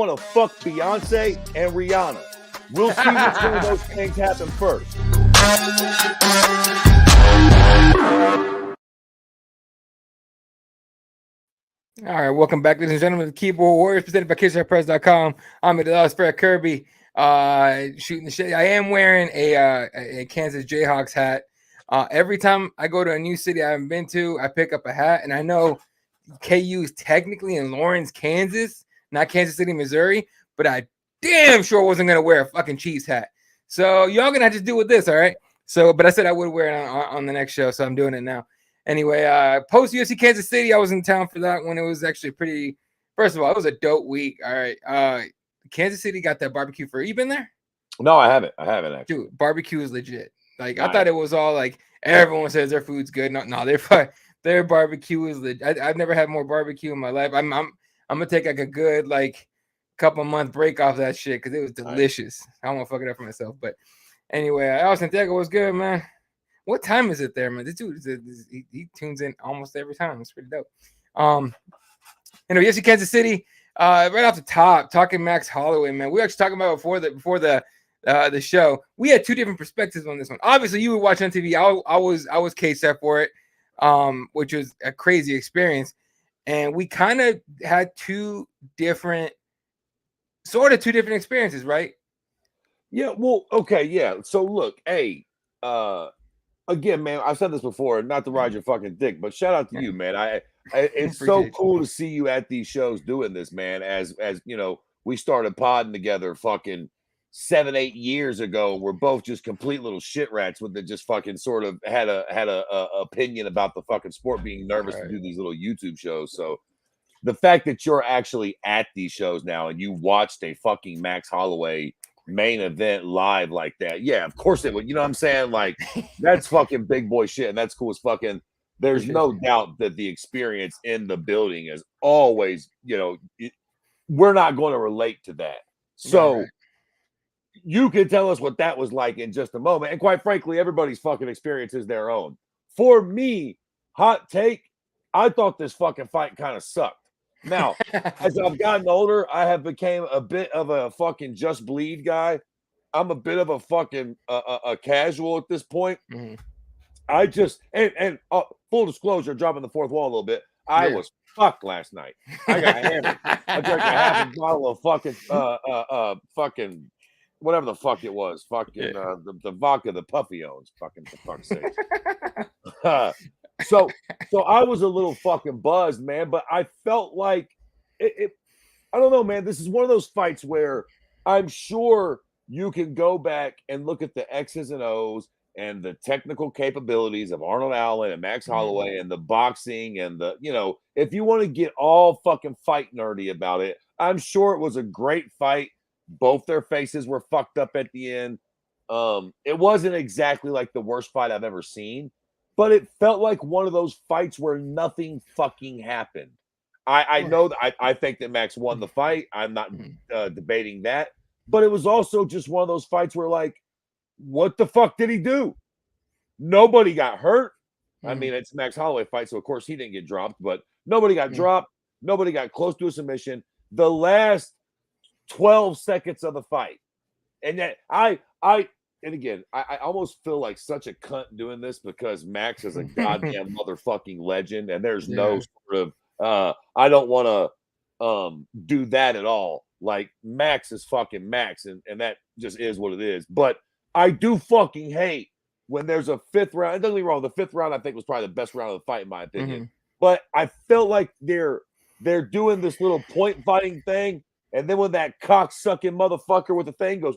want to fuck Beyonce and Rihanna. We'll see which one of those things happen first. All right, welcome back, ladies and gentlemen, to the Keyboard Warriors, presented by CageSidePress.com. I'm at the Fred Kirby, shooting the shit. I am wearing a Kansas Jayhawks hat. Every time I go to a new city I haven't been to, I pick up a hat, and I know KU is technically in Lawrence, Kansas, not Kansas City, Missouri, but I damn sure wasn't going to wear a fucking Chiefs hat. So y'all going to have to deal with this, all right? So, but I said I would wear it on the next show, so I'm doing it now. Anyway, post UFC Kansas City, I was in town for that one. It was actually pretty. First of all, it was a dope week. All right, Kansas City got that barbecue for. You been there? No, I haven't. I haven't actually. Dude, barbecue is legit. Like I thought it was all like everyone says their food's good. No, their barbecue is legit. I've never had more barbecue in my life. I'm gonna take like a good like couple month break off that shit because it was delicious. I don't want to fuck it up for myself, but anyway, El Santiago was good, man. What time is it there, man? This dude, he tunes in almost every time. It's pretty dope. UFC Kansas City, right off the top, talking Max Holloway, man. We were actually talking about before the show. We had two different perspectives on this one. Obviously, you would watch on TV. I was K-set for it, which was a crazy experience. And we kind of had two different experiences, right? Yeah, well, okay, yeah. So look, hey, again, man, I've said this before, not to ride your fucking dick, but shout out to you, man. It's so cool to see you at these shows doing this, man. As you know, we started podding together fucking 7-8 years ago. We're both just complete little shit rats with that just fucking sort of had a opinion about the fucking sport, being nervous to do these little YouTube shows. So the fact that you're actually at these shows now and you watched a fucking Max Holloway main event live like that, yeah, of course it would. You know what I'm saying? Like, that's fucking big boy shit, and that's cool as fucking. There's no doubt that the experience in the building is always, you know, we're not going to relate to that. So you can tell us what that was like in just a moment. And quite frankly, everybody's fucking experience is their own. For me, hot take, I thought this fucking fight kind of sucked. Now, as I've gotten older, I have became a bit of a fucking just bleed guy. I'm a bit of a fucking a casual at this point. Mm-hmm. I just and full disclosure, dropping the fourth wall a little bit. I was fucked last night. I got hammered. I drank a half a bottle of fucking fucking whatever the fuck it was. Fucking the vodka the Puffy owns. Fucking for fuck's sake. So I was a little fucking buzzed, man, but I felt like it I don't know, man. This is one of those fights where I'm sure you can go back and look at the X's and O's and the technical capabilities of Arnold Allen and Max Holloway and the boxing and the, you know, if you want to get all fucking fight nerdy about it, I'm sure it was a great fight. Both their faces were fucked up at the end. It wasn't exactly like the worst fight I've ever seen, but it felt like one of those fights where nothing fucking happened. I know that I think that Max won the fight. I'm not debating that, but it was also just one of those fights where, like, what the fuck did he do? Nobody got hurt. I mean, it's Max Holloway fight, so of course he didn't get dropped, but nobody got dropped. Nobody got close to a submission. The last 12 seconds of the fight. And that I almost feel like such a cunt doing this because Max is a goddamn motherfucking legend, and there's no sort of I don't want to do that at all. Like, Max is fucking Max, and that just is what it is. But I do fucking hate when there's a fifth round. Don't get me wrong, the fifth round I think was probably the best round of the fight in my opinion. But I felt like they're doing this little point fighting thing, and then when that cock-sucking motherfucker with the thing goes,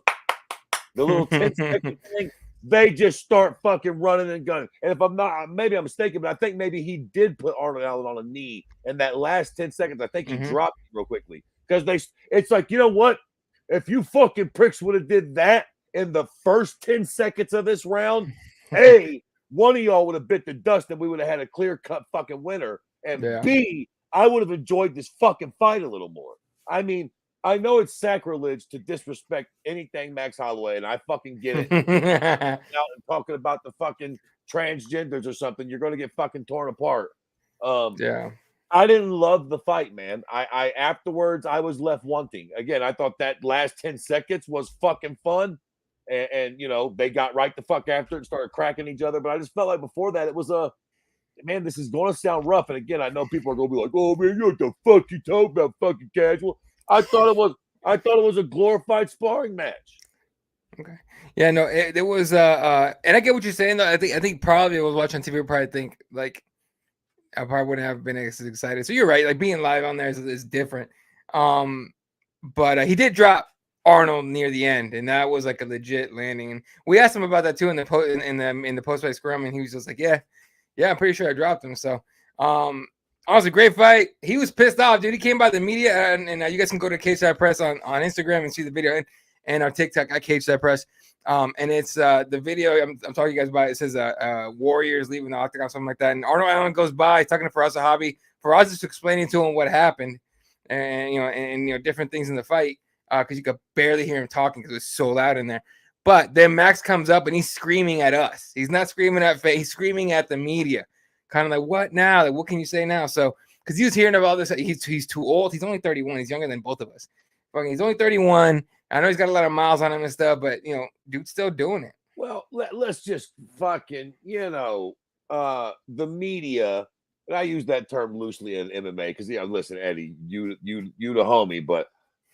the little 10-second thing, they just start fucking running and gunning. And if I'm not, maybe I'm mistaken, but I think maybe he did put Arnold Allen on a knee in that last 10 seconds. I think he dropped it real quickly because it's like, you know what? If you fucking pricks would have did that in the first 10 seconds of this round, A, one of y'all would have bit the dust and we would have had a clear-cut fucking winner. And B, I would have enjoyed this fucking fight a little more. I mean, I know it's sacrilege to disrespect anything Max Holloway, and I fucking get it. Out and talking about the fucking transgenders or something, you're going to get fucking torn apart. I didn't love the fight, man. I afterwards I was left wanting. Again, I thought that last 10 seconds was fucking fun. And you know, they got right the fuck after it and started cracking each other. But I just felt like before that it was a man, this is gonna sound rough. And again, I know people are gonna be like, oh man, you what the fuck you talking about, fucking casual. I thought it was a glorified sparring match. Okay. Yeah, no, there was and I get what you're saying though. I think probably I was watching TV, would probably think like I probably wouldn't have been as excited. So you're right, like being live on there is different. But he did drop Arnold near the end, and that was like a legit landing. And we asked him about that too in the post fight scrum, and he was just like, yeah, I'm pretty sure I dropped him. So honestly, great fight. He was pissed off, dude. He came by the media, and you guys can go to Cageside Press on Instagram and see the video, and our TikTok at Cageside Press. And it's the video I'm talking to you guys about. It says Warriors leaving the octagon, something like that. And Arnold Allen goes by talking to Faraz Zahabi. Faraz is explaining to him what happened, and different things in the fight because you could barely hear him talking because it was so loud in there. But then Max comes up and he's screaming at us. He's not screaming at Faye. He's screaming at the media. Kind of like, what now? Like, what can you say now? So, because he was hearing about this, he's too old. He's only 31. He's younger than both of us. He's only 31. I know he's got a lot of miles on him and stuff, but dude's still doing it. Well, let's just fucking, the media, and I use that term loosely in MMA because listen, Eddie, you the homie, but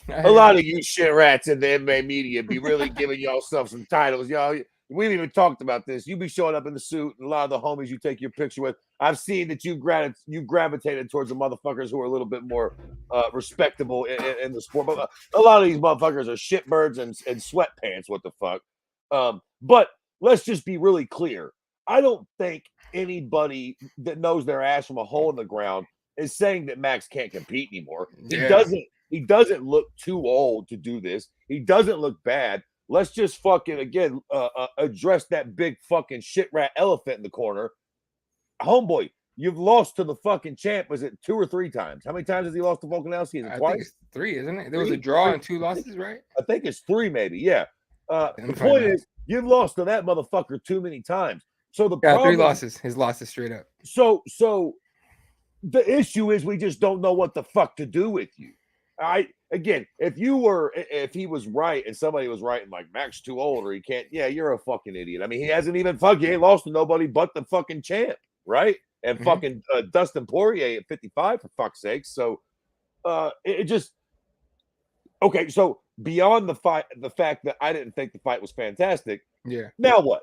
a lot of you shit rats in the MMA media be really giving y'all some titles, y'all. We've even talked about this. You be showing up in the suit, and a lot of the homies you take your picture with. I've seen that you gravitated towards the motherfuckers who are a little bit more respectable in the sport. But a lot of these motherfuckers are shitbirds and sweatpants. What the fuck? But let's just be really clear. I don't think anybody that knows their ass from a hole in the ground is saying that Max can't compete anymore. Yeah. He doesn't look too old to do this. He doesn't look bad. Let's just fucking again address that big fucking shit rat elephant in the corner. Homeboy, you've lost to the fucking champ. Was it 2 or 3 times? How many times has he lost to Volkanovski? Is it twice? I think it's 3, isn't it? There was a draw and 2 losses, right? I think it's 3, maybe. Yeah. The point is, you've lost to that motherfucker too many times. So the problem, 3 losses. His losses straight up. So the issue is we just don't know what the fuck to do with you. Again, if he was right and somebody was right and like Max too old or he can't, yeah, you're a fucking idiot. I mean, he hasn't even he ain't lost to nobody but the fucking champ, right? And fucking Dustin Poirier at 55 for fuck's sake. So it just okay. So beyond the fact that I didn't think the fight was fantastic. Yeah. Now what?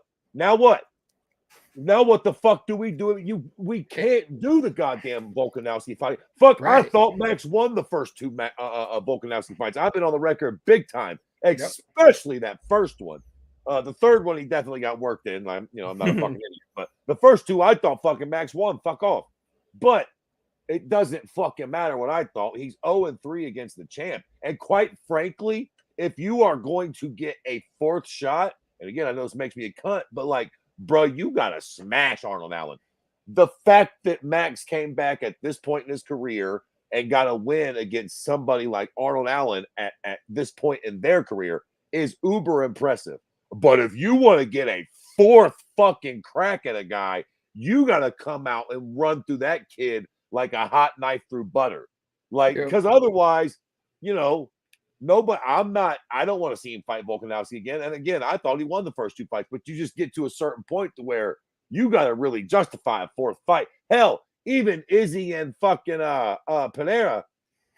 Now what the fuck do we do? We can't do the goddamn Volkanovski fight. Fuck, right. I thought Max won the first 2 Volkanovski fights. I've been on the record big time, especially that first one. The third one he definitely got worked in. I'm not a fucking idiot, but the first 2 I thought fucking Max won. Fuck off. But it doesn't fucking matter what I thought. He's 0-3 against the champ, and quite frankly, if you are going to get a 4th shot, and again I know this makes me a cunt, but like. Bro, you got to smash Arnold Allen. The fact that Max came back at this point in his career and got a win against somebody like Arnold Allen at this point in their career is uber impressive. But if you want to get a 4th fucking crack at a guy, you got to come out and run through that kid like a hot knife through butter. Like, because otherwise, nobody, I don't want to see him fight Volkanovski again. And again, I thought he won the first 2 fights, but you just get to a certain point to where you got to really justify a 4th fight. Hell, even Izzy and fucking Panera,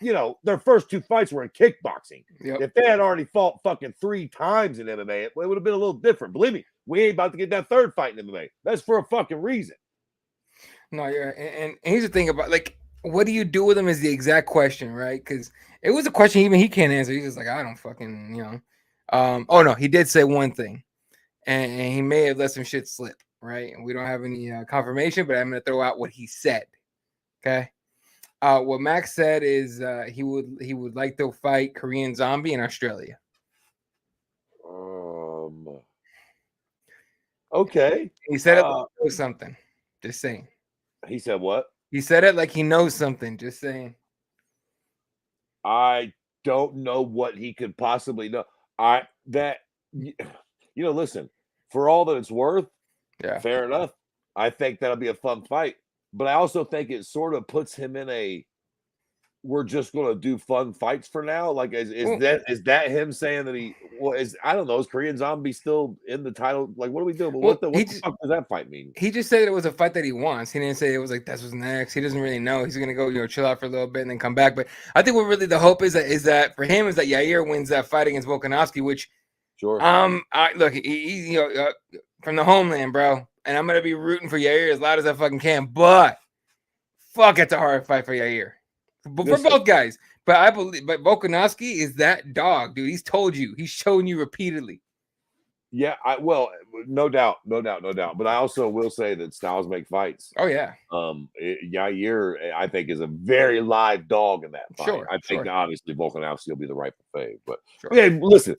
their first 2 fights were in kickboxing. Yep. If they had already fought fucking 3 times in MMA, it would have been a little different. Believe me, we ain't about to get that 3rd fight in MMA. That's for a fucking reason. No, yeah. And here's the thing about what do you do with him is the exact question, right? Because it was a question even he can't answer. He's just like, I don't fucking, oh no, he did say one thing, and he may have let some shit slip, right? And we don't have any confirmation, but I'm gonna throw out what he said. Okay, what Max said is he would like to fight Korean Zombie in Australia. Okay. He said it like he knows something. Just saying. He said what? He said it like he knows something. Just saying. I don't know what he could possibly know. Listen, for all that it's worth, fair enough. I think that'll be a fun fight. but I also think it sort of puts him in a we're just gonna do fun fights for now. Like, is that him saying that I don't know, is Korean Zombie still in the title? Like, what do we do? But what the fuck does that fight mean? He just said it was a fight that he wants. He didn't say it was like that's what's next. He doesn't really know. He's gonna go, chill out for a little bit and then come back. But I think what really the hope is that for him is that Yair wins that fight against Volkanovski, which sure. Look, he from the homeland, bro, and I'm gonna be rooting for Yair as loud as I fucking can. But fuck, it's a hard fight for Yair. But for both guys. But I believe Volkanovski is that dog, dude. He's told you. He's shown you repeatedly. Yeah, no doubt. But I also will say that styles make fights. Oh yeah. Yair, I think, is a very live dog in that fight. Sure. I think obviously Volkanovski will be the rightful fave. But sure. Listen,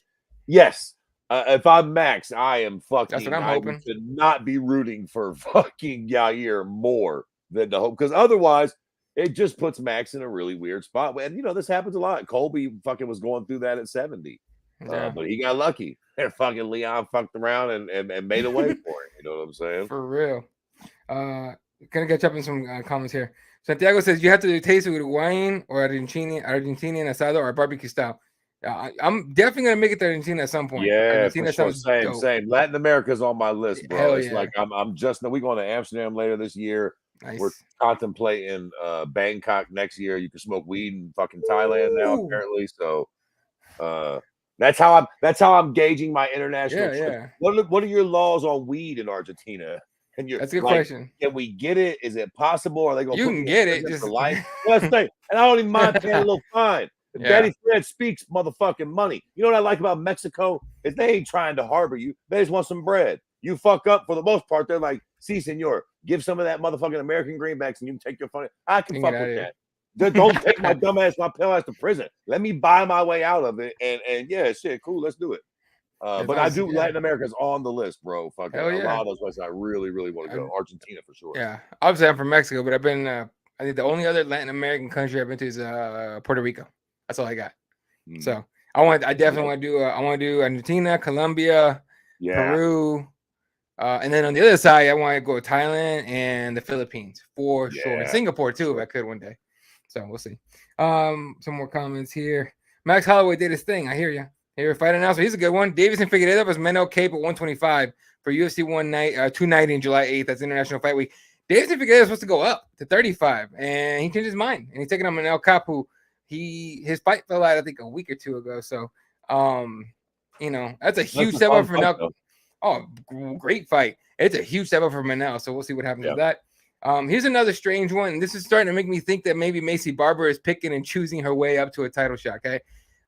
yes. If I'm Max, I am fucking. That's what I'm hoping. To not be rooting for fucking Yair more than the hope, because otherwise it just puts Max in a really weird spot. And this happens a lot. Colby fucking was going through that at 70, but he got lucky. And fucking Leon fucked around and made a way for it. You know what I'm saying? For real. Gonna catch up in some comments here. Santiago says you have to do taste with Hawaiian or Argentinian asado or barbecue style. I'm definitely gonna make it to Argentina at some point. Yeah, for sure. Same. Latin America's on my list, bro. Hell it's like we're going to Amsterdam later this year. Nice. We're contemplating Bangkok next year. You can smoke weed in fucking Thailand now, apparently. So that's how I'm gauging my international trip. What are your laws on weed in Argentina? That's a good question. Can we get it? Is it possible? Are they going? You can get it just for life. Let's say, and I don't even mind paying a little fine. Daddy Fred speaks motherfucking money. You know what I like about Mexico is they ain't trying to harbor you. They just want some bread. You fuck up for the most part. They're like, "Si, senor, give some of that motherfucking American greenbacks and you can take your funny." I can fuck with that. Don't take my dumb ass, my pale ass to prison. Let me buy my way out of it. And yeah, shit, cool. Let's do it. But I do. Latin America's on the list, bro. Fucking a lot of those places I really, really want to go. Argentina for sure. Yeah, obviously I'm from Mexico, but I've been. I think the only other Latin American country I've been to is Puerto Rico. That's all I got. So I definitely want to do. I want to do Argentina, Colombia, Peru, and then on the other side, I want to go to Thailand and the Philippines for sure. And Singapore too, if I could one day. So we'll see. Some more comments here. Max Holloway did his thing. I hear you. Here, fight announcement. He's a good one. Davison Figueiredo was Menno Cape at 125 for UFC 290 in July 8th. That's International Fight Week. Davison Figueiredo is supposed to go up to 35, and he changed his mind. And he's taking on Manel Cap, who his fight fell out, I think, a week or two ago. So, that's a huge step up for Manel. Oh, great fight. It's a huge step up for Manel. So we'll see what happens with that. Here's another strange one. This is starting to make me think that maybe Macy Barber is picking and choosing her way up to a title shot. Okay.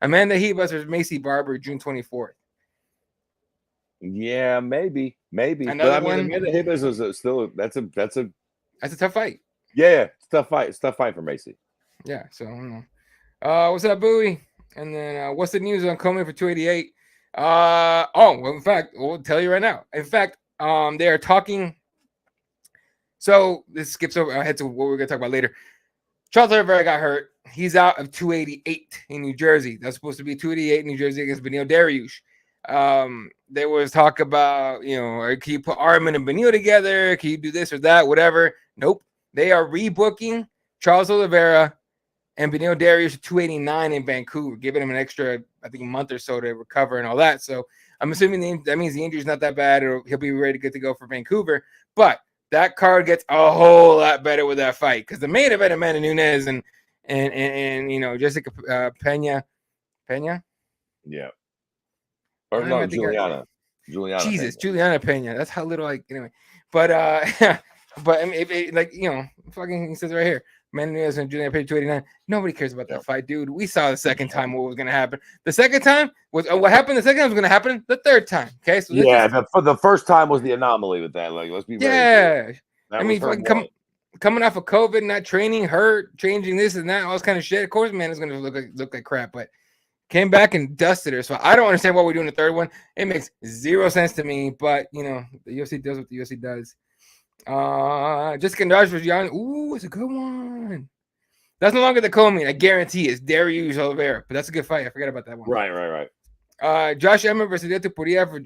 Amanda Ribas versus Macy Barber, June 24th. Yeah, maybe. Another one. Amanda Ribas is still that's a tough fight. Yeah, it's a tough fight. It's a tough fight for Macy. Yeah, so I don't know. What's up, Bowie? And then what's the news on Coleman for 288? In fact, we'll tell you right now. In fact, they are talking. So this skips over ahead to what we're gonna talk about later. Charles Oliveira got hurt. He's out of 288 in New Jersey. That's supposed to be 288 in New Jersey against Beneil Dariush. There was talk about, can you put Arman and Beneil together? Can you do this or that? Whatever. Nope. They are rebooking Charles Oliveira and Beneil Dariush at 289 in Vancouver, giving him an extra, I think, a month or so to recover and all that. So I'm assuming that means the injury's not that bad, or he'll be ready to go for Vancouver. But that card gets a whole lot better with that fight, because the main event, Amanda Nunes and Jessica Pena. Yeah. Or no, Juliana. Jesus, Pena. Juliana Pena. That's how little anyway. But but I mean, fucking he says right here, Amanda Nunes and Juliana Pena 289. Nobody cares about that fight, dude. We saw the second time what was gonna happen. The second time was what happened. The second time was gonna happen the third time. Okay, so for the first time was the anomaly with that. Like, let's be very I mean, coming off of COVID, not training, hurt, changing this and that, all this kind of shit. Of course, man, it's gonna look like crap. But came back and dusted her. So I don't understand why we're doing the third one. It makes zero sense to me. But the UFC does what the UFC does. Jessica Andrade versus Jan. Ooh, it's a good one. That's no longer the co-main. I guarantee it's Dariush Oliveira. But that's a good fight. I forgot about that one. Right. Josh Emmett versus Leto Poirier for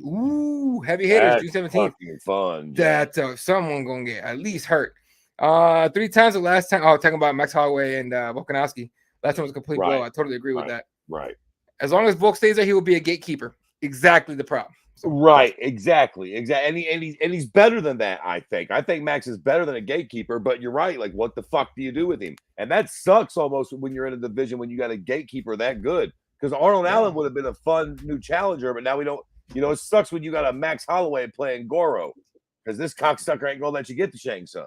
heavy hitters, June 17th. Fun. That someone gonna get at least hurt. 3 times the last time. Oh, talking about Max Holloway and Volkanovski. Last time was a complete blow. I totally agree with that. Right. As long as Volk stays there, he will be a gatekeeper. Exactly the problem. So. Right. Exactly. And he's better than that. I think Max is better than a gatekeeper. But you're right. Like, what the fuck do you do with him? And that sucks almost when you're in a division when you got a gatekeeper that good. Because Arnold Allen would have been a fun new challenger, but now we don't. You know, it sucks when you got a Max Holloway playing Goro, because this cocksucker ain't gonna let you get the Shang Tsung.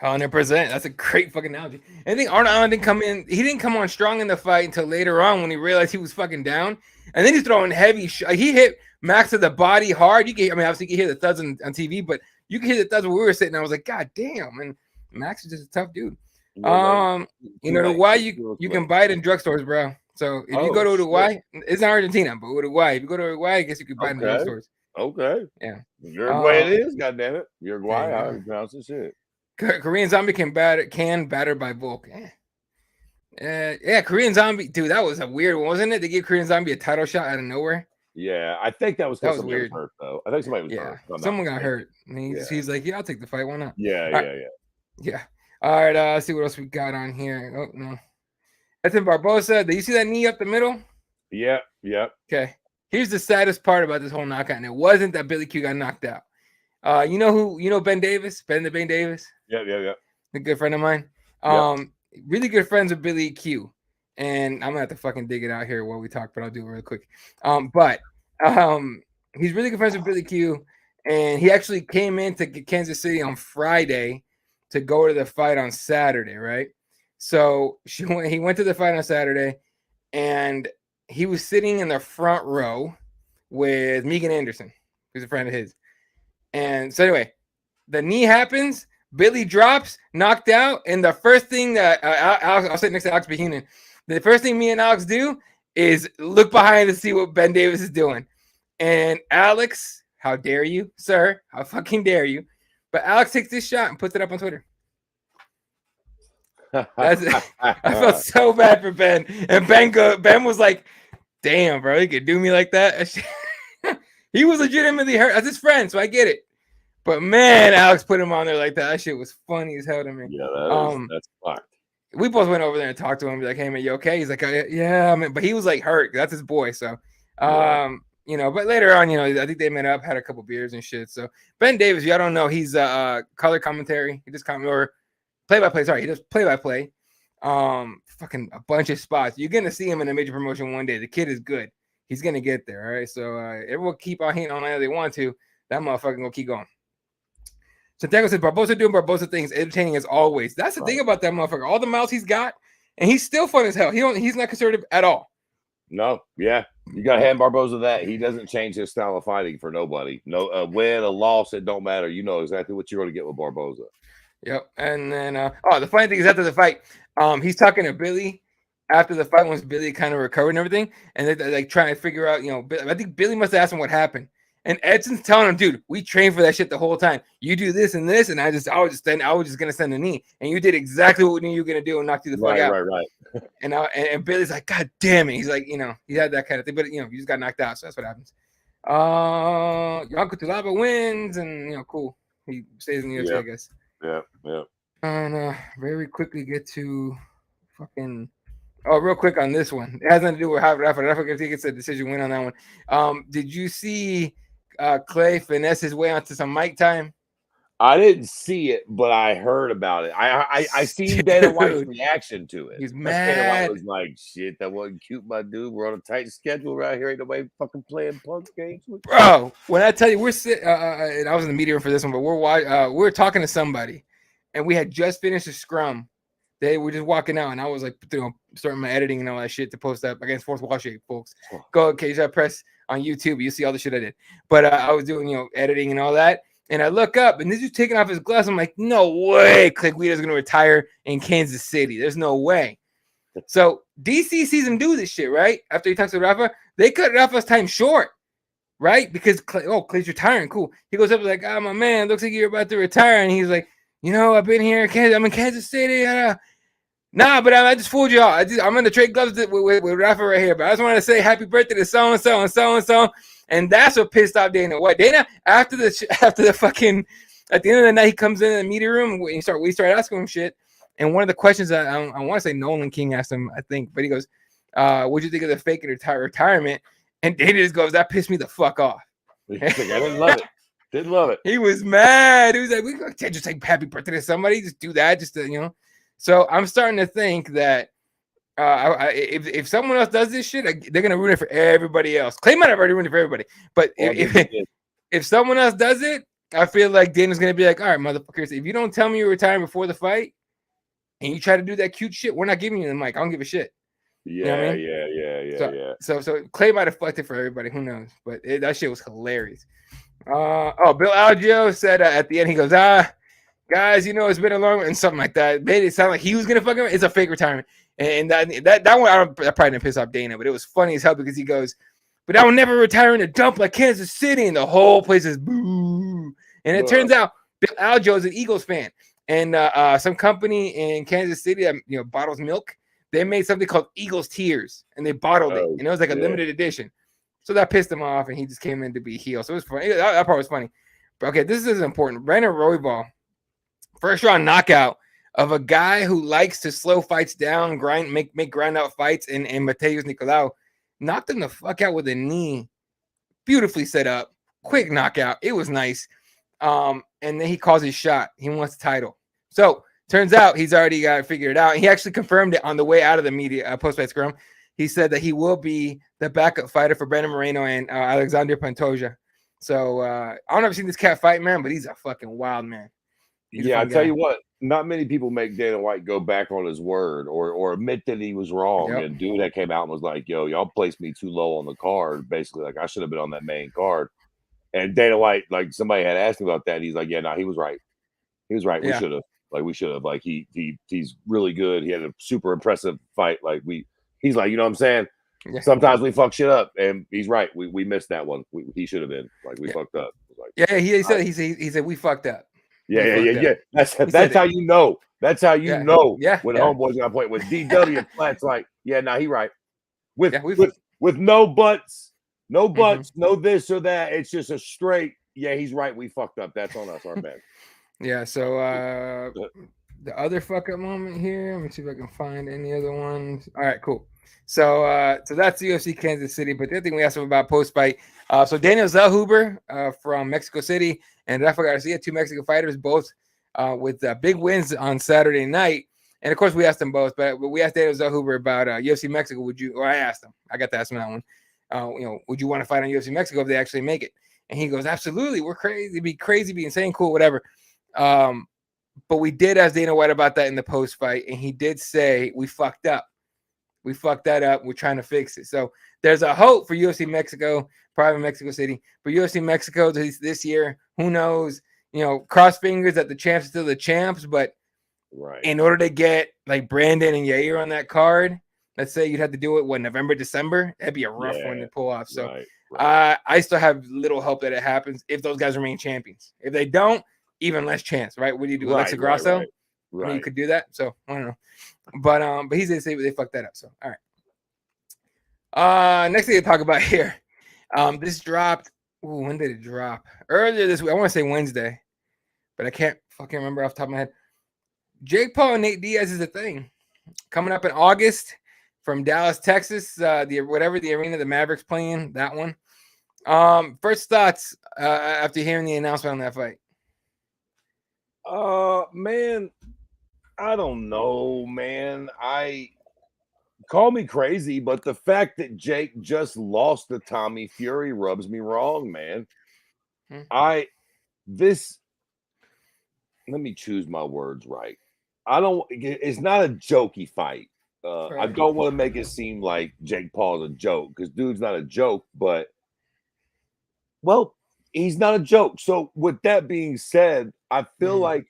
100%. That's a great fucking analogy. I think Arnold Allen didn't come in. He didn't come on strong in the fight until later on when he realized he was fucking down. And then he's throwing heavy. He hit Max to the body hard. Obviously you can hear the thuds on TV, but you can hear the thuds when we were sitting. I was like, God damn. And Max is just a tough dude. You know, Uruguay, you can buy it in drugstores, bro. So if you go to Uruguay, it's not Argentina, but Uruguay. If you go to Uruguay, I guess you could buy it in drugstores. Okay. Yeah. Uruguay it is, goddammit. Uruguay, I already pronounced this shit. Korean Zombie can batter by Volk. Yeah, Korean Zombie, dude, that was a weird one, wasn't it? They gave Korean Zombie a title shot out of nowhere. Yeah, I think that was weird. Was hurt, though. I think somebody was hurt. Someone got hurt. And he's like, yeah, I'll take the fight. Why not? Yeah. All right, let's see what else we got on here. Oh, no. That's in Barbosa. Did you see that knee up the middle? Yeah. Okay. Here's the saddest part about this whole knockout, and it wasn't that Billy Q got knocked out. You know Ben Davis? Ben Davis? Yeah. A good friend of mine. Really good friends with Billy Q. And I'm gonna have to fucking dig it out here while we talk, but I'll do it real quick. But he's really good friends with Billy Q, and he actually came into Kansas City on Friday to go to the fight on Saturday, right? So he went to the fight on Saturday, and he was sitting in the front row with Megan Anderson, who's a friend of his. And so anyway, the knee happens, Billy drops, knocked out, and the first thing that I'll sit next to Alex Behunin. The first thing me and Alex do is look behind to see what Ben Davis is doing. And Alex, how dare you, sir? How fucking dare you? But Alex takes this shot and puts it up on Twitter. I felt so bad for Ben. And Ben was like, damn, bro, he could do me like that. He was legitimately hurt. That's his friend, so I get it. But man, Alex put him on there like that. That shit was funny as hell to me. Yeah, that's fucked. We both went over there and talked to him. Be like, hey man, you okay? He's like, yeah, man. But he was like hurt. That's his boy. So, you know. But later on, you know, I think they met up, had a couple beers and shit. So Ben Davis, y'all don't know, he's color commentary. He just or play-by-play. Sorry, he does play-by-play. Fucking a bunch of spots. You're gonna see him in a major promotion one day. The kid is good. He's gonna get there. All right. So everyone keep on hating on it if they want to. That motherfucker gonna keep going. Santiago says Barbosa doing Barbosa things, entertaining as always. That's the thing about that motherfucker. All the mouths he's got, and he's still fun as hell. He's not conservative at all. No, yeah. You got to hand Barbosa that. He doesn't change his style of fighting for nobody. No, a win, a loss, it don't matter. You know exactly what you're going to get with Barbosa. Yep. And then, the funny thing is after the fight, he's talking to Billy after the fight once Billy kind of recovered and everything, and they're like trying to figure out, you know, I think Billy must have asked him what happened. And Edson's telling him, dude, we trained for that shit the whole time. You do this and this, and I was just gonna send a knee, and you did exactly what we knew you were gonna do and knock you the fuck out. Right. And Billy's like, God damn it. He's like, you know, he had that kind of thing, but you know, you just got knocked out, so that's what happens. Your Uncle Tulaba wins, and you know, cool. He stays in the UFC, I guess. Yeah. And very quickly get to fucking. Oh, real quick on this one. It has nothing to do with Rafa. Rafa gets a decision win on that one. Did you see Clay finesse his way onto some mic time? I didn't see it, but I heard about it. I seen Dana White's reaction to it. He's mad. Dana White was like, shit, that wasn't cute, my dude. We're on a tight schedule right here. Ain't nobody fucking playing punk games with you. Bro, when I tell you, we're sitting, and I was in the media room for this one, but we're talking to somebody, and we had just finished a scrum. They were just walking out, and I was like, you know, starting my editing and all that shit to post up against Fourth Wall Shake, folks. Go Cageside Press on YouTube. You see all the shit I did. But I was doing, you know, editing and all that. And I look up, and this dude's taking off his gloves. I'm like, no way, Click Guida's going to retire in Kansas City. There's no way. So DC sees him do this shit, right? After he talks to Rafa, they cut Rafa's time short, right? Because Clay's retiring. Cool. He goes up like, my man, looks like you're about to retire. And he's like, you know, I've been here. I'm in Kansas City. Nah, but I just fooled y'all. I'm in the trade gloves with Rafa right here. But I just wanted to say happy birthday to so-and-so and so-and-so. And that's what pissed off Dana White. Dana, after the fucking at the end of the night, he comes in the media room. We start asking him shit. And one of the questions that I want to say Nolan King asked him, I think, but he goes, "What'd you think of the fake retirement?" And Dana just goes, "That pissed me the fuck off." Like, I didn't love it. Didn't love it. He was mad. He was like, "We can't just say happy birthday to somebody. Just do that, just to, you know." So I'm starting to think that if someone else does this shit, they're gonna ruin it for everybody else. Clay might have already ruined it for everybody, but if someone else does it, I feel like Dana's gonna be like, "All right, motherfuckers, if you don't tell me you're retiring before the fight, and you try to do that cute shit, we're not giving you the mic. I don't give a shit." Yeah, you know what I mean? yeah. So Clay might have fucked it for everybody. Who knows? But that shit was hilarious. Bill Algeo said at the end, he goes, guys, it's been a long and something like that. Made it sound like he was gonna fuck him. It's a fake retirement, and that one that probably didn't piss off Dana, but it was funny as hell because he goes, "But I will never retire in a dump like Kansas City," and the whole place is boo. And it turns out Bill Algeo is an Eagles fan, and some company in Kansas City that bottles milk. They made something called Eagles Tears, and they bottled it, and it was like a limited edition. So that pissed him off, and he just came in to be heel. So it was funny. That part was funny. But okay, this is important. Brandon Royval, first round knockout of a guy who likes to slow fights down, make grind out fights, and Mateus Nicolau knocked him the fuck out with a knee. Beautifully set up, quick knockout. It was nice. And then he calls his shot. He wants the title. So turns out he's already got it figured out. He actually confirmed it on the way out of the media post-fight scrum. He said that he will be the backup fighter for Brandon Moreno and Alexander Pantoja. So I don't know if you've seen this cat fight, man, but he's a fucking wild man. Yeah, I tell you what, not many people make Dana White go back on his word or admit that he was wrong. Yep. And dude that came out and was like, "Yo, y'all placed me too low on the card." Basically, like I should have been on that main card. And Dana White, like somebody had asked him about that. He's like, "Yeah, no, he was right. He was right. We should have. We should have. Like he's really good. He had a super impressive fight. Like he's like, you know what I'm saying? Yeah. Sometimes we fuck shit up, and he's right. We missed that one. He should have been. Like we fucked up." Like, he said we fucked up. Yeah. That's how you know. That's how you know when homeboys got point with DW. Flat's like, he right. With no buts, no this or that. It's just a straight. Yeah, he's right. We fucked up. That's on us. Our bad. Yeah. So the other fuck up moment here. Let me see if I can find any other ones. All right, cool. So that's UFC Kansas City. But the other thing we asked him about post fight. So Daniel Zellhuber from Mexico City and Rafa Garcia, two Mexican fighters, both with big wins on Saturday night. And of course, we asked them both, but we asked Daniel Zellhuber about UFC Mexico. I asked him. I got to ask him that one. Would you want to fight on UFC Mexico if they actually make it? And he goes, absolutely. We're crazy. It'd be crazy, be insane, cool, whatever. But we did ask Dana White about that in the post fight, and he did say we fucked up. We fucked that up. We're trying to fix it. So there's a hope for UFC Mexico, probably Mexico City. For UFC Mexico this year, who knows? Cross fingers that the champs are still the champs. But in order to get like Brandon and Yair on that card, let's say you'd have to do it November, December. That'd be a rough one to pull off. So I still have little hope that it happens if those guys remain champions. If they don't, even less chance, right? What do you do, Alexa Grasso? Right. I mean, you could do that. So I don't know. But he's gonna say they fucked that up. So all right. Next thing to talk about here. This dropped. Ooh, when did it drop? Earlier this week. I want to say Wednesday, but I can't fucking remember off the top of my head. Jake Paul and Nate Diaz is a thing coming up in August from Dallas, Texas. The arena the Mavericks playing, that one. First thoughts after hearing the announcement on that fight. Man, I don't know, man. Call me crazy, but the fact that Jake just lost to Tommy Fury rubs me wrong, man. Let me choose my words right. It's not a jokey fight. I don't want to make it seem like Jake Paul is a joke, because dude's not a joke, but he's not a joke. So with that being said, I feel like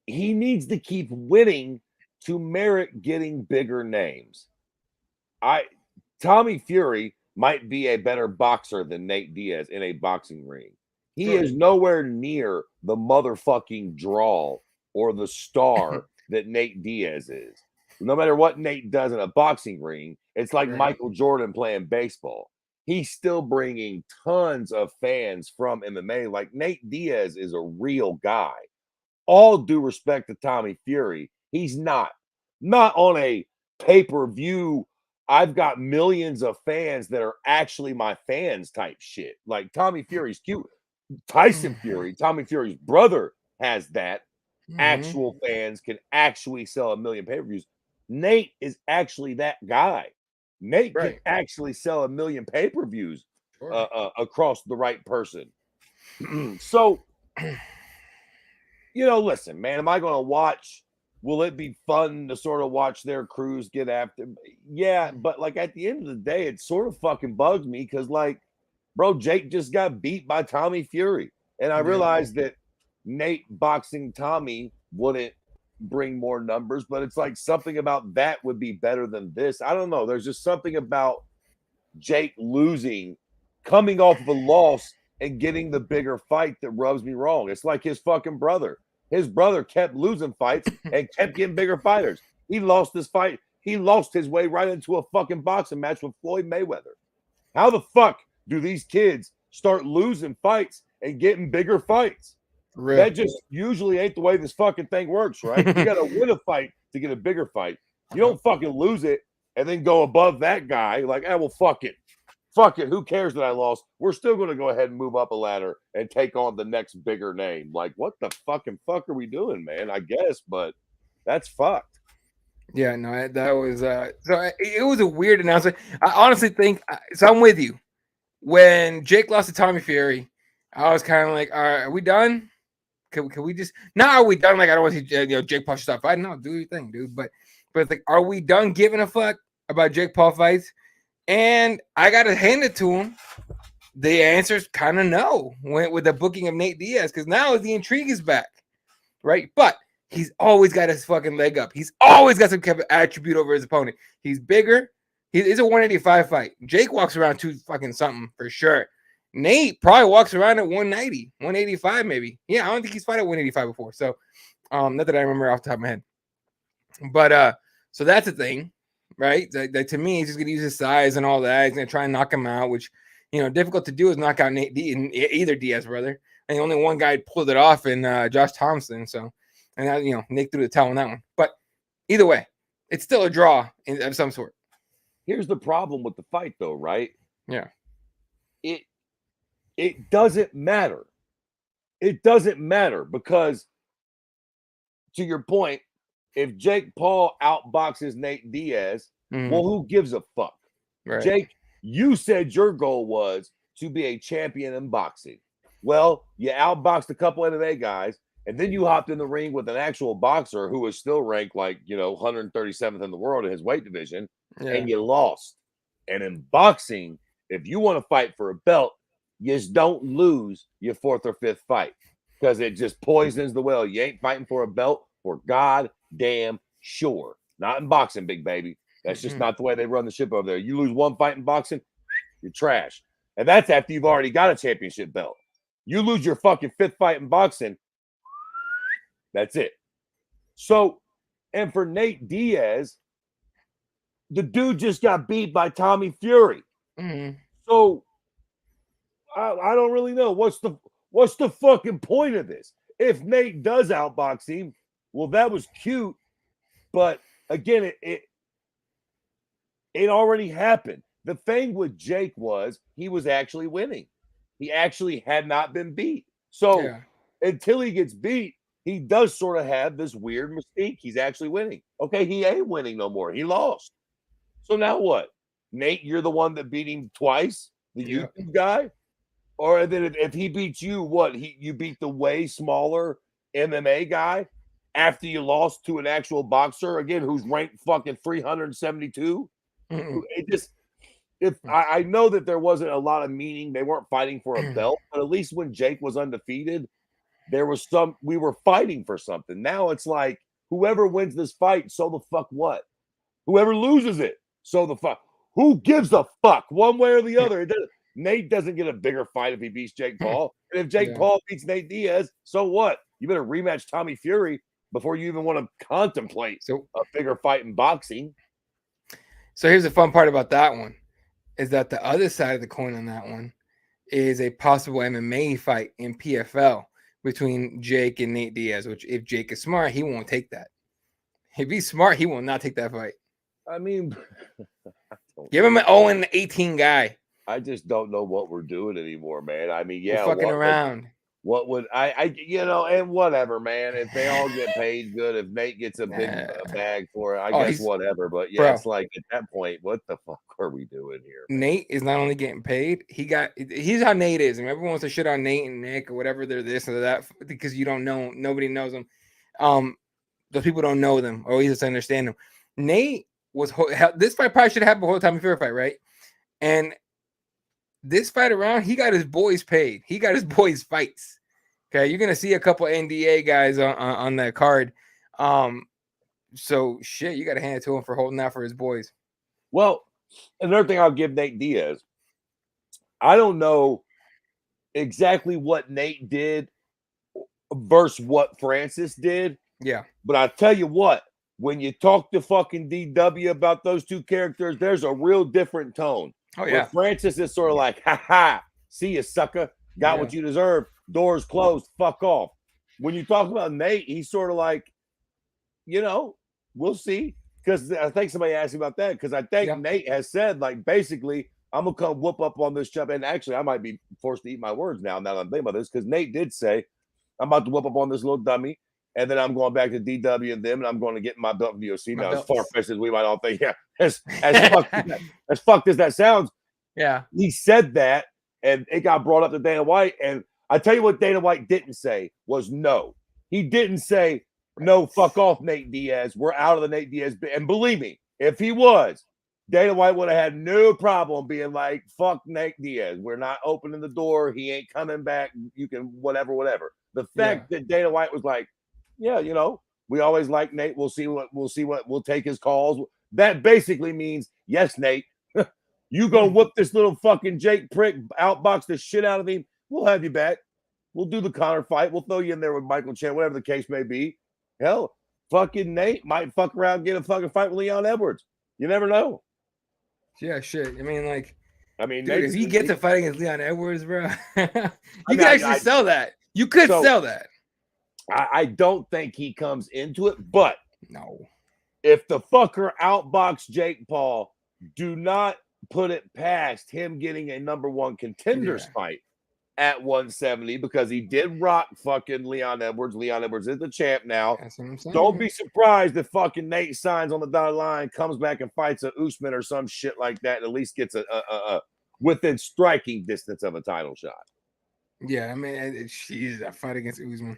he needs to keep winning to merit getting bigger names. Tommy Fury might be a better boxer than Nate Diaz in a boxing ring. He is nowhere near the motherfucking draw or the star that Nate Diaz is. No matter what Nate does in a boxing ring, it's like Michael Jordan playing baseball. he's still bringing tons of fans from MMA. Like Nate Diaz is a real guy. All due respect to Tommy Fury, he's not on a pay-per-view. I've got millions of fans that are actually my fans type shit. Like Tommy Fury's cute. Tyson Fury, Tommy Fury's brother, has that. Actual fans can actually sell 1 million pay-per-views. Nate is actually that guy. Nate can actually sell 1 million pay-per-views across the right person. So, listen, man, am I going to watch? Will it be fun to sort of watch their crews get after? Yeah, but like at the end of the day, it sort of fucking bugs me because, like, bro, Jake just got beat by Tommy Fury. And I realized that Nate boxing Tommy wouldn't bring more numbers, but it's like something about that would be better than this. I don't know. There's just something about Jake losing, coming off of a loss and getting the bigger fight that rubs me wrong. It's like his fucking brother. His brother kept losing fights and kept getting bigger fighters. He lost this fight. He lost his way right into a fucking boxing match with Floyd Mayweather. How the fuck do these kids start losing fights and getting bigger fights? That just usually ain't the way this fucking thing works, right? You got to win a fight to get a bigger fight. You don't fucking lose it and then go above that guy. Like, well, fuck it. Fuck it. Who cares that I lost? We're still going to go ahead and move up a ladder and take on the next bigger name. Like, what the fucking fuck are we doing, man? I guess, but that's fucked. Yeah, no, that was so it was a weird announcement. I honestly think so. I'm with you. When Jake lost to Tommy Fury, I was kind of like, all right, are we done? Can we just are we done? Like, I don't want to see Jake Paul stop fighting. No, do your thing, dude. But it's like, are we done giving a fuck about Jake Paul fights? And I gotta hand it to him. The answer's kind of no with the booking of Nate Diaz, because now the intrigue is back, right? But he's always got his fucking leg up. He's always got some kind of attribute over his opponent. He's bigger. It's a 185 fight. Jake walks around 2 fucking something for sure. Nate probably walks around at 190, 185 maybe. Yeah, I don't think he's fought at 185 before. So, not that I remember off the top of my head. But so that's a thing, right? That to me, he's just gonna use his size and all that. He's gonna try and knock him out, which difficult to do is knock out Nate either Diaz brother. And only one guy pulled it off in Josh Thompson. So, and Nick threw the towel on that one. But either way, it's still a draw of some sort. Here's the problem with the fight, though, right? Yeah. It doesn't matter. It doesn't matter because, to your point, if Jake Paul outboxes Nate Diaz, well, who gives a fuck? Right. Jake, you said your goal was to be a champion in boxing. Well, you outboxed a couple MMA guys, and then you hopped in the ring with an actual boxer who is still ranked like, 137th in the world in his weight division, and you lost. And in boxing, if you want to fight for a belt, you just don't lose your 4th or 5th fight because it just poisons the well. You ain't fighting for a belt for goddamn sure. Not in boxing, big baby. That's just not the way they run the ship over there. You lose one fight in boxing, you're trash. And that's after you've already got a championship belt. You lose your fucking 5th fight in boxing, that's it. So, and for Nate Diaz, the dude just got beat by Tommy Fury. So, I don't really know what's the fucking point of this. If Nate does outbox him, well, that was cute, but again, it already happened. The thing with Jake was he was actually winning. He actually had not been beat. So until he gets beat, he does sort of have this weird mystique. He's actually winning. Okay, he ain't winning no more. He lost. So now what? Nate, you're the one that beat him twice, the YouTube guy? Or then if he beats you, what? You beat the way smaller MMA guy after you lost to an actual boxer, again, who's ranked fucking 372? I know that there wasn't a lot of meaning. They weren't fighting for a belt, but at least when Jake was undefeated, we were fighting for something. Now it's like whoever wins this fight, so the fuck what? Whoever loses it, so the fuck. Who gives a fuck one way or the other? Nate doesn't get a bigger fight if he beats Jake Paul. And if Jake Paul beats Nate Diaz, so what? You better rematch Tommy Fury before you even want to contemplate a bigger fight in boxing. So here's the fun part about that one. is that the other side of the coin on that one is a possible MMA fight in PFL between Jake and Nate Diaz, which if Jake is smart, he won't take that. If he's smart, he will not take that fight. I mean, give him an 0-18 guy. I just don't know what we're doing anymore, man. I mean, yeah, we're fucking around. What would I and whatever, man. If they all get paid good, if Nate gets a big bag for it, I guess whatever. But yeah, it's like at that point, what the fuck are we doing here? Man? Nate is not only getting paid, he's how Nate is. And everyone wants to shit on Nate and Nick or whatever, they're this or that because you don't know, nobody knows them. Those people don't know them or at least understand them. Nate was this fight probably should have happened the whole time in Fear fight, right? And this fight around, he got his boys paid. He got his boys fights. Okay, you're gonna see a couple NDA guys on that card. So shit, you gotta hand it to him for holding out for his boys. Well, another thing I'll give Nate Diaz, I don't know exactly what Nate did versus what Francis did. Yeah. But I tell you what, when you talk to fucking DW about those two characters, there's a real different tone. Oh, yeah. Francis is sort of like, ha ha, see you, sucker. Got what you deserve. Doors closed. Fuck off. When you talk about Nate, he's sort of like, we'll see. Because I think somebody asked me about that. Because I think Nate has said, like, basically, I'm going to come whoop up on this chump. And actually, I might be forced to eat my words now that I'm thinking about this. Because Nate did say, I'm about to whoop up on this little dummy. And then I'm going back to DW and them. And I'm going to get my belt from the UFC. Now, as far-fetched as we might all think, as fucked as that sounds. Yeah. He said that. And it got brought up to Dana White. And I tell you what Dana White didn't say was no. He didn't say, no, fuck off, Nate Diaz. We're out of the Nate Diaz. And believe me, if he was, Dana White would have had no problem being like, fuck Nate Diaz. We're not opening the door. He ain't coming back. You can whatever. The fact that Dana White was like, yeah, we always like Nate. We'll take his calls. That basically means, yes, Nate, you go whoop this little fucking Jake prick, outbox the shit out of him. We'll have you back. We'll do the Conor fight. We'll throw you in there with Michael Chan, whatever the case may be. Hell, fucking Nate might fuck around and get a fucking fight with Leon Edwards. You never know. Yeah, shit. I mean, dude, if he gets a fight against Leon Edwards, bro, you could actually sell that. You could sell that. I don't think he comes into it, but no. If the fucker outboxed Jake Paul, do not put it past him getting a number one contenders fight at 170 because he did rock fucking Leon Edwards. Leon Edwards is the champ now. Don't be surprised if fucking Nate signs on the dotted line, comes back and fights a Usman or some shit like that, and at least gets a within striking distance of a title shot. Yeah, I mean, she's a fight against Usman.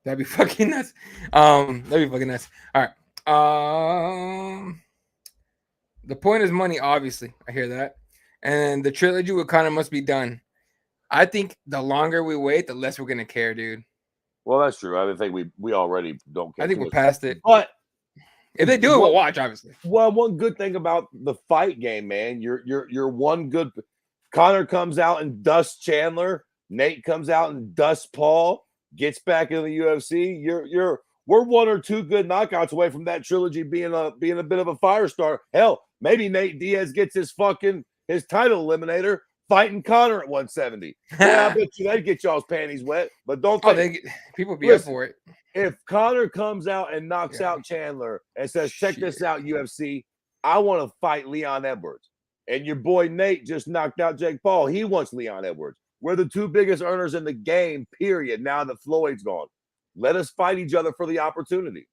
That'd be fucking nuts. That'd be fucking nuts. All right. The point is money, obviously. I hear that. And the trilogy with Conor must be done. I think the longer we wait, the less we're gonna care, dude. Well, that's true. I think we already don't care. I think we're past it. But if they do it, we'll watch, obviously. Well, one good thing about the fight game, man, you're one good. Conor comes out and dusts Chandler. Nate comes out and dusts Paul. Gets back into the UFC. We're one or two good knockouts away from that trilogy being a bit of a fire starter. Hell, maybe Nate Diaz gets his title eliminator fighting Conor at 170. Yeah, I bet you that'd get y'all's panties wet. But don't think people be up for it. If Conor comes out and knocks out Chandler and says, check this out, UFC, I want to fight Leon Edwards. And your boy Nate just knocked out Jake Paul. He wants Leon Edwards. We're the two biggest earners in the game, period, now that Floyd's gone. Let us fight each other for the opportunity.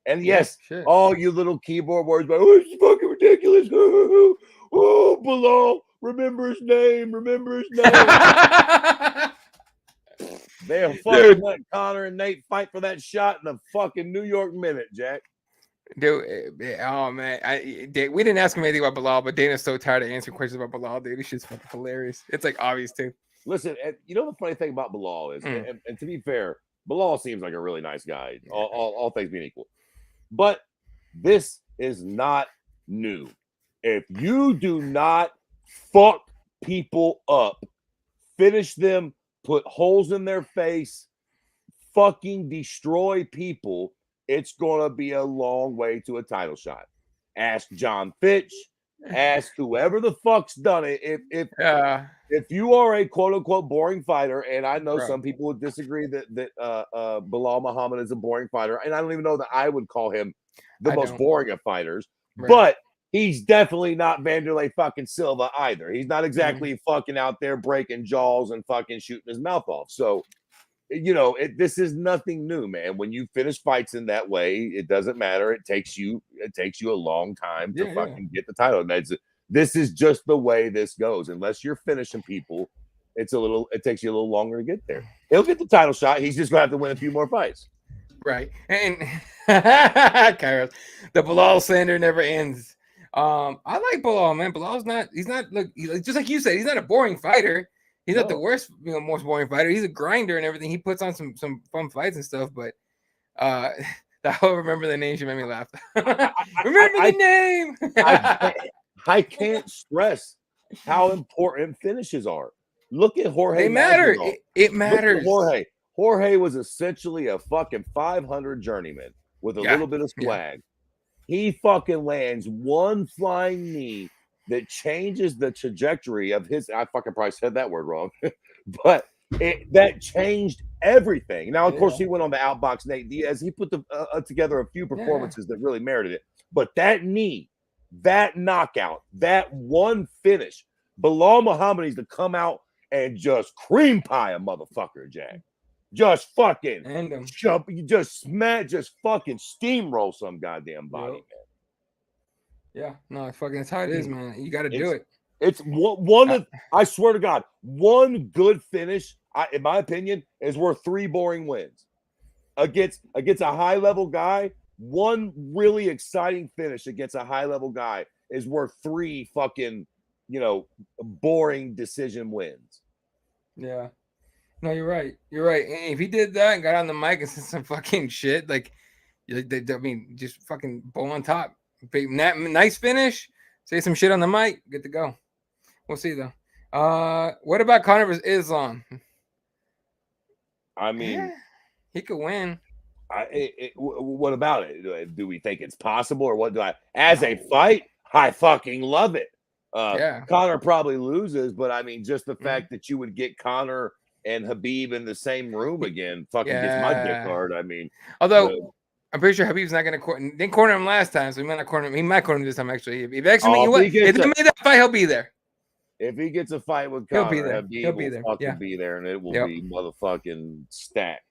And yes, all you little keyboard words, but it's fucking ridiculous. Oh, Bilal, remember his name. They'll fucking let Conor and Nate fight for that shot in a fucking New York minute, Jack. Dude, oh man, we didn't ask him anything about Bilal, but Dana's so tired of answering questions about Bilal, dude. This shit's fucking hilarious. It's like obvious too. Listen, the funny thing about Bilal is, and to be fair, Bilal seems like a really nice guy, all things being equal. But this is not new. If you do not fuck people up, finish them, put holes in their face, fucking destroy people, it's going to be a long way to a title shot. Ask John Fitch. ask whoever the fuck's done it. If you are a quote unquote boring fighter, and I know some people would disagree that Bilal Muhammad is a boring fighter, and I don't even know that I would call him the most boring of fighters, but he's definitely not Vanderlei fucking Silva either. He's not exactly fucking out there breaking jaws and fucking shooting his mouth off. So, this is nothing new, man. When you finish fights in that way, it doesn't matter. It takes you a long time to fucking get the title. And this is just the way this goes. Unless you're finishing people, it takes you a little longer to get there. He'll get the title shot. He's just gonna have to win a few more fights. Right. And Kairos, the Bilal slander never ends. I like Bilal, man. Bilal's just like you said, he's not a boring fighter. He's not the worst, most boring fighter. He's a grinder and everything. He puts on some fun fights and stuff, but I'll remember the name. She made me laugh. Remember the name. I can't stress how important finishes are. Look at Jorge. They matter. It matters. Jorge was essentially a fucking 500 journeyman with a little bit of swag. He fucking lands one flying knee that changes the trajectory of his. I fucking probably said that word wrong, but that changed everything. Now, of course, he went on to outbox Nate Diaz. He put together a few performances that really merited it. But that knee, that knockout, that one finish, Bilal Muhammad needs to come out and just cream pie a motherfucker, Jack. Just fucking jump, just fucking steamroll some goddamn body, man. Yeah, no, fucking that's how it is, man. You got to do it. It's one of, I swear to God, one good finish, in my opinion, is worth 3 boring wins. Against a high level guy, one really exciting finish against a high level guy is worth 3 fucking, boring decision wins. Yeah. No, you're right. You're right. And if he did that and got on the mic and said some fucking shit, just fucking bow on top. Nice finish. Say some shit on the mic. Good to go. We'll see though. What about Conor versus Islam? I mean, he could win. What about it? Do we think it's possible, or what? As a fight, I fucking love it. Conor probably loses, but I mean, just the fact that you would get Conor and Khabib in the same room again fucking gets my dick hard. I mean, although I'm pretty sure Khabib's not going to didn't corner him last time, so he might not corner him. He might corner him this time, actually. If they made that fight, he'll be there. If he gets a fight with Conor, he'll be there. Fucking be there, and it will be motherfucking stacked.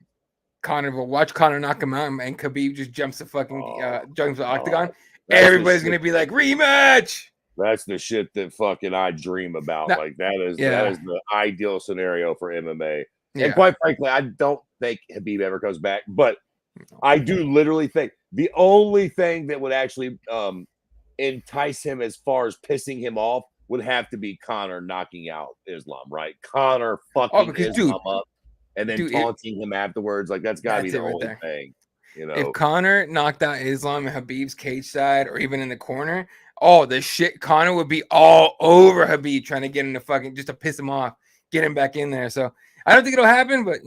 Conor will watch Conor knock him out, and Khabib just jumps the fucking jumps the octagon. Everybody's going to be like, rematch. That's the shit that fucking I dream about. That is the ideal scenario for MMA. And quite frankly, I don't think Khabib ever comes back, but I do literally think the only thing that would actually entice him as far as pissing him off would have to be Conor knocking out Islam, right? Conor fucking Islam up and then taunting him afterwards. Like, that's got to be the only thing. If Conor knocked out Islam and Khabib's cage side or even in the corner, the shit, Conor would be all over Khabib trying to get him to fucking just to piss him off, get him back in there. So I don't think it'll happen, but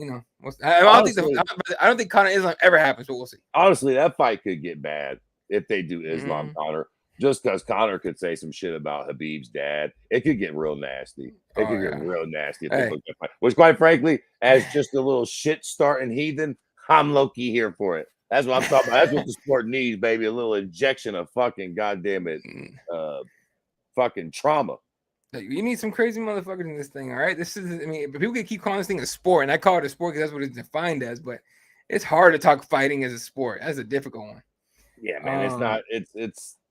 I don't think Conor Islam ever happens, but we'll see. Honestly, that fight could get bad if they do Islam Conor, just because Conor could say some shit about Khabib's dad. It could get real nasty. It could get real nasty if they put that fight. Which, quite frankly, as just a little shit starting heathen, I'm low-key here for it. That's what I'm talking about. That's what the sport needs, baby. A little injection of fucking goddamn it, fucking trauma. You need some crazy motherfuckers in this thing, all right? People can keep calling this thing a sport, and I call it a sport because that's what it's defined as, but it's hard to talk fighting as a sport. That's a difficult one. Yeah, man, it's not.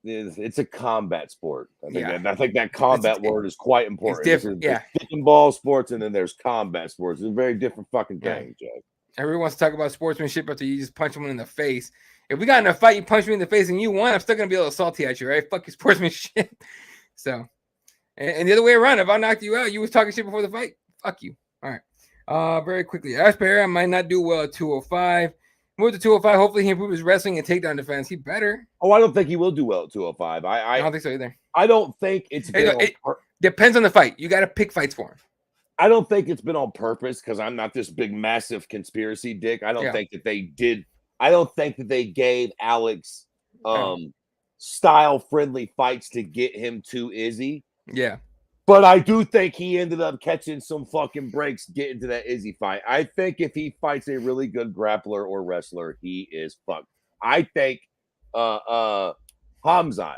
It's a combat sport. I think that combat word is quite important. It's different. There's stick and ball sports, and then there's combat sports. It's a very different fucking thing, Jack. Everyone wants to talk about sportsmanship after you just punch someone in the face. If we got in a fight, you punch me in the face and you won, I'm still gonna be a little salty at you, right? Fuck your sportsmanship. So, and the other way around, if I knocked you out, you was talking shit before the fight. Fuck you. All right. Very quickly, Ash Pereira might not do well at 205. Move to 205. Hopefully, he improves his wrestling and takedown defense. He better. Oh, I don't think he will do well at 205. I don't think so either. I don't think it's. It depends on the fight. You got to pick fights for him. I don't think it's been on purpose because I'm not this big, massive conspiracy dick. I don't think that they did. I don't think that they gave Alex style-friendly fights to get him to Izzy. Yeah. But I do think he ended up catching some fucking breaks getting to that Izzy fight. I think if he fights a really good grappler or wrestler, he is fucked. I think Hamzat.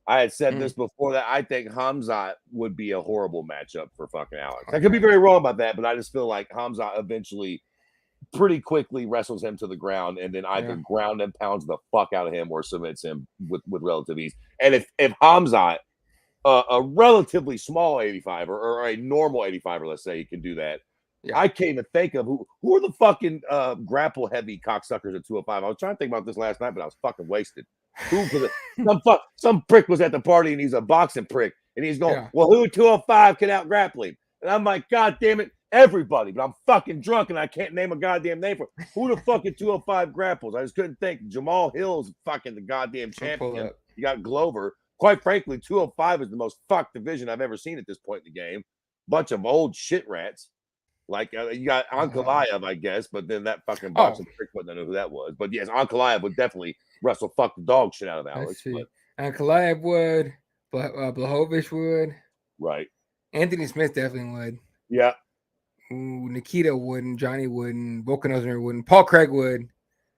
I had said this before that I think Hamzat would be a horrible matchup for fucking Alex. I could be very wrong about that, but I just feel like Hamzat eventually pretty quickly wrestles him to the ground and then either ground and pounds the fuck out of him or submits him with relative ease. And if Hamzat, a relatively small 85 or a normal 85er, let's say, he can do that. Yeah. I can't even think of who are the fucking grapple heavy cocksuckers at 205. I was trying to think about this last night, but I was fucking wasted. Some prick was at the party and he's a boxing prick and he's going, well, who 205 can out grapple him? And I'm like, God damn it, everybody. But I'm fucking drunk and I can't name a goddamn name for it. Who the fucking 205 grapples? I just couldn't think. Jamal Hill's fucking the goddamn champion. You got Glover. Quite frankly, 205 is the most fucked division I've ever seen at this point in the game. Bunch of old shit rats. Like you got Ankalaev, I guess, but then that fucking boxing prick wouldn't know who that was. But yes, Ankalaev would definitely wrestle fuck the dog shit out of Alex. Ankalaev would, Blachowicz would. Right. Anthony Smith definitely would. Yeah. Ooh, Nikita wouldn't. Johnny wouldn't. Volkanovski wouldn't. Paul Craig would.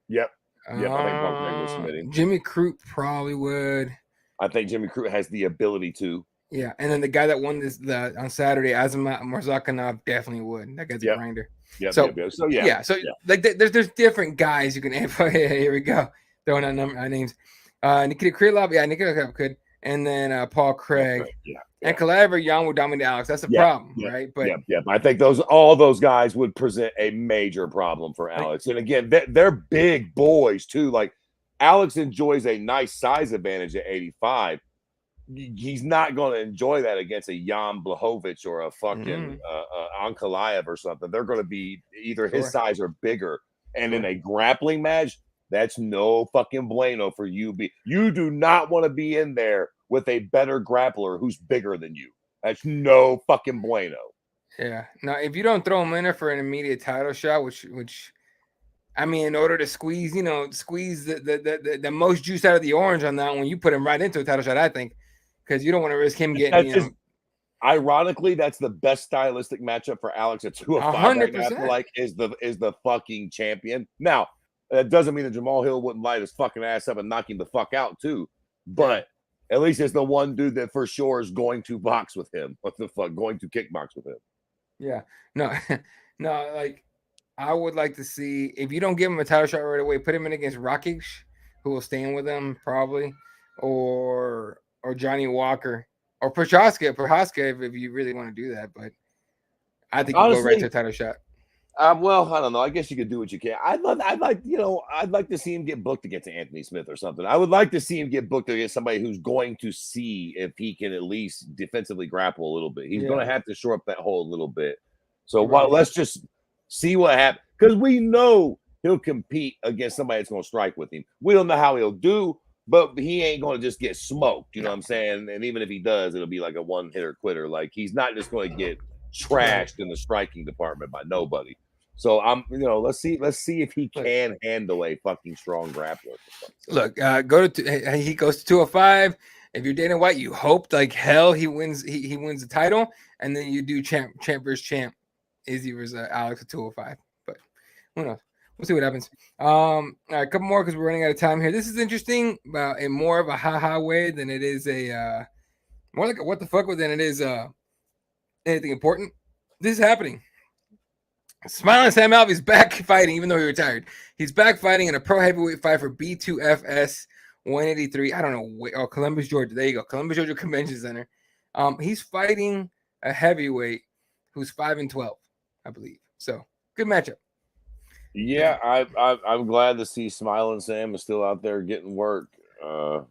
Yep. Yep. I think Paul Craig was submitting. Jimmy Crute probably would. I think Jimmy Crute has the ability to. Yeah, and then the guy that won this on Saturday, Azamat Murzakanov, definitely would. That guy's a grinder. Yeah. So like there's different guys you can aim for. Here we go, throwing out names. Nikita Krylov, Nikita Krylov could, and then Paul Craig. And Calabria Young would dominate Alex. That's a problem, right? But I think all those guys would present a major problem for Alex. And again, they're big boys too. Like Alex enjoys a nice size advantage at 85. He's not going to enjoy that against a Jan Blachowicz or a fucking Ankalaev or something. They're going to be either his size or bigger. And in a grappling match, that's no fucking bueno for you. You do not want to be in there with a better grappler who's bigger than you. That's no fucking bueno. Yeah. Now, if you don't throw him in there for an immediate title shot, which I mean, in order to squeeze the most juice out of the orange on that one, you put him right into a title shot, I think, because you don't want to risk him getting. Ironically, that's the best stylistic matchup for Alex at 205. 100%. I feel like is the fucking champion. Now, that doesn't mean that Jamal Hill wouldn't light his fucking ass up and knock him the fuck out too, but at least it's the one dude that for sure is going to box with him. What the fuck? Going to kickbox with him. Yeah. No, like I would like to see, if you don't give him a title shot right away, put him in against Rakic, who will stand with him probably, or Johnny Walker, or Prochaska if you really want to do that. But I think you go right to a title shot. Well, I don't know. I guess you could do what you can. I'd like to see him get booked against Anthony Smith or something. I would like to see him get booked against somebody who's going to see if he can at least defensively grapple a little bit. He's going to have to shore up that hole a little bit. So let's just see what happens, because we know he'll compete against somebody that's going to strike with him. We don't know how he'll do, but he ain't going to just get smoked. You know what I'm saying? And even if he does, it'll be like a one-hitter quitter. Like, he's not just going to get trashed in the striking department by nobody. So let's see if he can handle a fucking strong grappler. Look, he goes to 205. If you're Dana White, you hope like hell he wins. He wins the title, and then you do champ versus champ, Izzy versus Alex at 205. But who knows? We'll see what happens. All right, a couple more because we're running out of time here. This is interesting, in more of a ha way than it is a more like a what the fuck than it is anything important. This is happening. Smiling Sam Alvey's back fighting, even though he retired. He's back fighting in a pro heavyweight fight for B2FS 183. I don't know. Oh, Columbus, Georgia. There you go. Columbus, Georgia Convention Center. He's fighting a heavyweight who's 5-12, I believe. So good matchup. Yeah, I'm glad to see Smiling Sam is still out there getting work. Bro,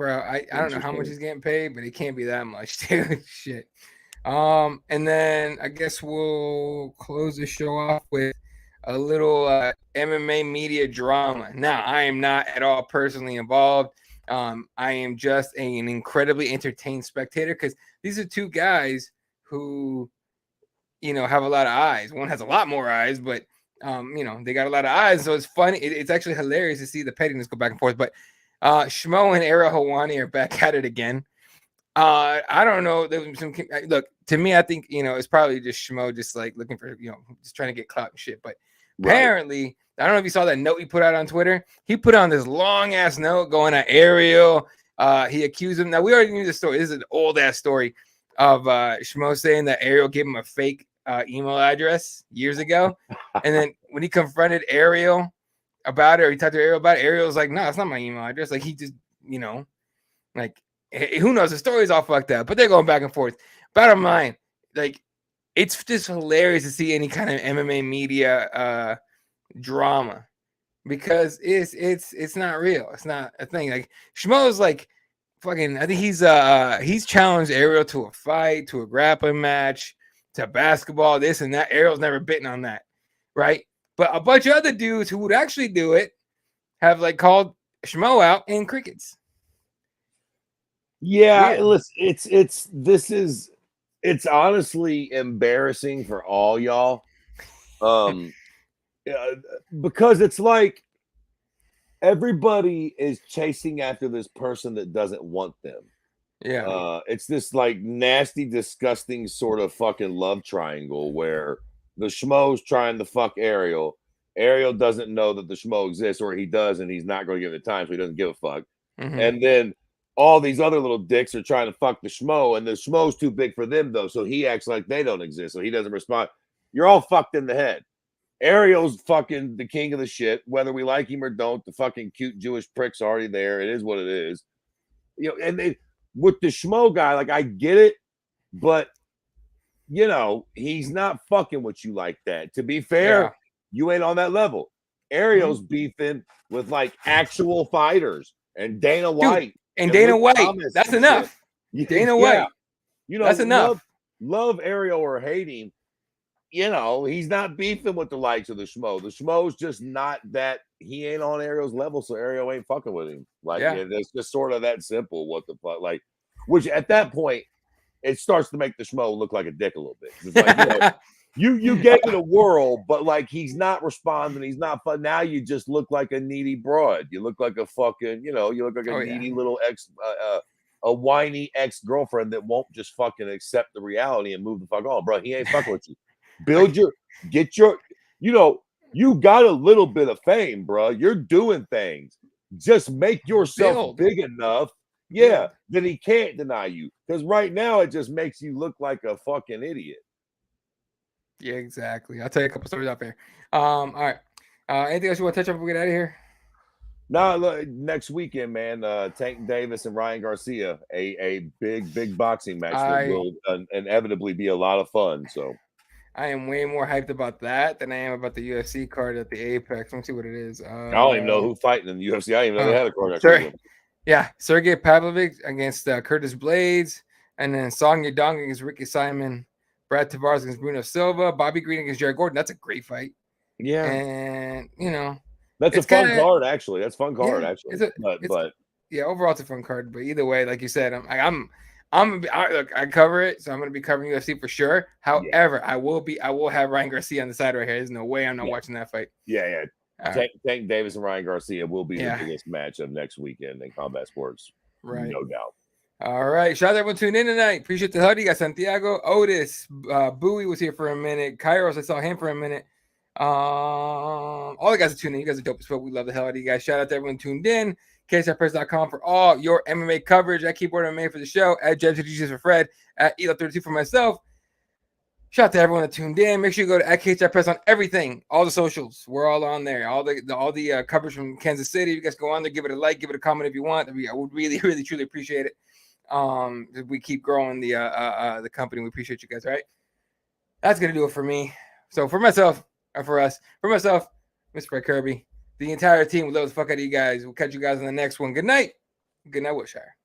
I don't know how much he's getting paid, but it can't be that much, dude. Shit. And then I guess we'll close the show off with a little MMA media drama. Now, I am not at all personally involved. I am just an incredibly entertained spectator, because these are two guys who, have a lot of eyes. One has a lot more eyes, but they got a lot of eyes, so it's funny. It's actually hilarious to see the pettiness go back and forth. But Schmo and Ariel Helwani are back at it again. I don't know. There was some look to me. I think it's probably just Schmo, just like looking for just trying to get clout and shit. But apparently, I don't know if you saw that note he put out on Twitter. He put on this long ass note going at Ariel. He accused him. Now we already knew the story. This is an old ass story of Schmo saying that Ariel gave him a fake email address years ago, and then when he confronted Ariel about it, or he talked to Ariel about it, Ariel was like, "No, it's not my email address." Like he just like. Who knows? The story's all fucked up, but they're going back and forth. Bottom line, like, it's just hilarious to see any kind of MMA media drama because it's not real. It's not a thing. Like Schmo's like fucking. I think he's challenged Ariel to a fight, to a grappling match, to basketball, this and that. Ariel's never bitten on that, right? But a bunch of other dudes who would actually do it have like called Schmo out in crickets. Yeah, listen, it's honestly embarrassing for all y'all. Because it's like everybody is chasing after this person that doesn't want them. Yeah. It's this like nasty, disgusting sort of fucking love triangle where the Schmo's trying to fuck Ariel. Ariel doesn't know that the Schmo exists, or he does, and he's not going to give it time, so he doesn't give a fuck. Mm-hmm. And then all these other little dicks are trying to fuck the Schmo, and the Schmo's too big for them, though, so he acts like they don't exist, so he doesn't respond. You're all fucked in the head. Ariel's fucking the king of the shit, whether we like him or don't. The fucking cute Jewish prick's already there. It is what it is. And with the Schmo guy, like, I get it, but, he's not fucking with you like that. To be fair, you ain't on that level. Ariel's beefing with, like, actual fighters and Dana White. And Dana White, that's enough. Dana White, that's enough. Love Ariel or hate him, he's not beefing with the likes of the Schmo. The Schmo's just not that. He ain't on Ariel's level, so Ariel ain't fucking with him. Like, it's just sort of that simple. What the fuck? Like, which at that point, it starts to make the Schmo look like a dick a little bit. It's like, you gave it a whirl, but like he's not responding. He's not fun. Now you just look like a needy broad. You look like a fucking, you look like a needy little a whiny ex-girlfriend that won't just fucking accept the reality and move the fuck on, bro. He ain't fucking with you. You got a little bit of fame, bro. You're doing things. Just make yourself big enough, that he can't deny you. Because right now it just makes you look like a fucking idiot. Yeah, exactly. I'll tell you a couple stories out there. All right. Anything else you want to touch on before we get out of here? No, next weekend, man. Tank Davis and Ryan Garcia, a big boxing match that will inevitably be a lot of fun. So I am way more hyped about that than I am about the UFC card at the Apex. Let me see what it is. I don't even know who's fighting in the UFC. I didn't even know they had a card. Sergey Pavlovich against Curtis Blades, and then Song Yadong against Ricky Simon. Brad Tavares against Bruno Silva, Bobby Green against Jared Gordon. That's a great fight. Yeah. And, that's a fun card, actually. That's a fun card, actually. Overall, it's a fun card. But either way, like you said, I cover it, so I'm going to be covering UFC for sure. However, I will have Ryan Garcia on the side right here. There's no way I'm not watching that fight. Yeah. Tank Davis and Ryan Garcia will be the biggest match of next weekend in combat sports. Right. No doubt. All right. Shout out to everyone tuning in tonight. Appreciate the hoodie. Got Santiago, Otis, Bowie was here for a minute. Kairos, I saw him for a minute. All the guys are tuning in. You guys are dope as fuck. We love the hell out of you guys. Shout out to everyone tuned in. KSRPress.com for all your MMA coverage. At Keyboard MMA for the show. At Jebs for Fred. At Elo32 for myself. Shout out to everyone that tuned in. Make sure you go to at KSRPress on everything. All the socials. We're all on there. All the coverage from Kansas City. You guys go on there. Give it a like. Give it a comment if you want. I would really, really, truly appreciate it. We keep growing the company. We appreciate you guys. Right, that's gonna do it for me. So for myself, Mr. Fred Kirby, the entire team, we love the fuck out of you guys. We'll catch you guys on the next one. Good night, Wilshire.